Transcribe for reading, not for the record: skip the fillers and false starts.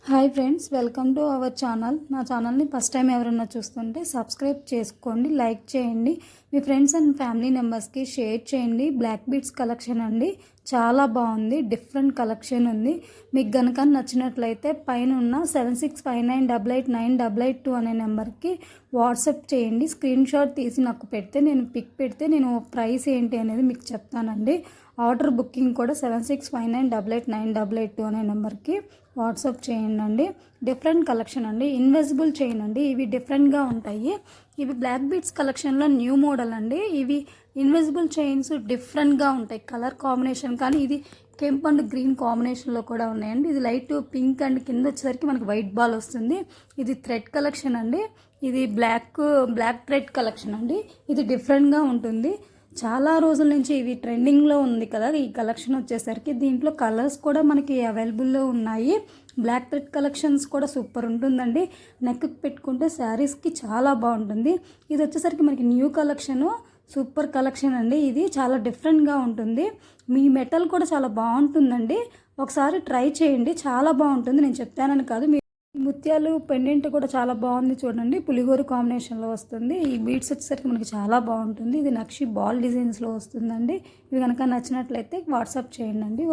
Hi friends, welcome to our channel. నా ఛానల్ని first time ఎవరైనా చూస్తుంటే సబ్స్క్రైబ్ చేసుకోండి, లైక్ చేయండి, మీ ఫ్రెండ్స్ అండ్ ఫ్యామిలీ మెంబర్స్కి షేర్ చేయండి. బ్లాక్ బీడ్స్ కలెక్షన్ అండి, చాలా బాగుంది, డిఫరెంట్ కలెక్షన్ ఉంది. మీకు కనుక నచ్చినట్లయితే పైన ఉన్న 7659889882 అనే నెంబర్కి వాట్సాప్ చేయండి. స్క్రీన్ షాట్ తీసి నాకు పెడితే నేను పిక్ పెడితే నేను ప్రైస్ ఏంటి అనేది మీకు చెప్తానండి. ఆర్డర్ బుకింగ్ కూడా 7659889882 అనే నెంబర్కి వాట్సాప్ చేయండి. డిఫరెంట్ కలెక్షన్ అండి, ఇన్విజిబుల్ చైన్ అండి. ఇవి డిఫరెంట్గా ఉంటాయి. ఇవి బ్లాక్ బీడ్స్ కలెక్షన్లో న్యూ మోడల్ అండి. ఇవి ఇన్విజిబుల్ చైన్స్ డిఫరెంట్గా ఉంటాయి, కలర్ కాంబినేషన్ కానీ ఇది కెంప్ అండ్ గ్రీన్ కాంబినేషన్లో కూడా ఉన్నాయండి. ఇది లైట్ పింక్ అండ్ కింద వచ్చేసరికి మనకి వైట్ బాల్ వస్తుంది. ఇది థ్రెడ్ కలెక్షన్ అండి. ఇది బ్లాక్ థ్రెడ్ కలెక్షన్ అండి. ఇది డిఫరెంట్గా ఉంటుంది. చాలా రోజుల నుంచి ఇవి ట్రెండింగ్లో ఉంది కదా ఈ కలెక్షన్ వచ్చేసరికి. దీంట్లో కలర్స్ కూడా మనకి అవైలబుల్లో ఉన్నాయి. బ్లాక్ థ్రెడ్ కలెక్షన్స్ కూడా సూపర్ ఉంటుందండి. నెక్కి పెట్టుకుంటే శారీస్కి చాలా బాగుంటుంది. ఇది వచ్చేసరికి మనకి న్యూ కలెక్షను, సూపర్ కలెక్షన్ అండి. ఇది చాలా డిఫరెంట్గా ఉంటుంది. మీ మెటల్ కూడా చాలా బాగుంటుందండి. ఒకసారి ట్రై చేయండి, చాలా బాగుంటుంది. నేను చెప్తానని కాదు, ముత్యాలు పెండెంట్ కూడా చాలా బాగుంది చూడండి. పులిగోరు కాంబినేషన్లో వస్తుంది. ఈ బీడ్స్ వచ్చేసరికి మనకి చాలా బాగుంటుంది. ఇది నక్షి బాల్ డిజైన్స్లో వస్తుందండి. ఇవి కనుక నచ్చినట్లయితే వాట్సాప్ చేయండి.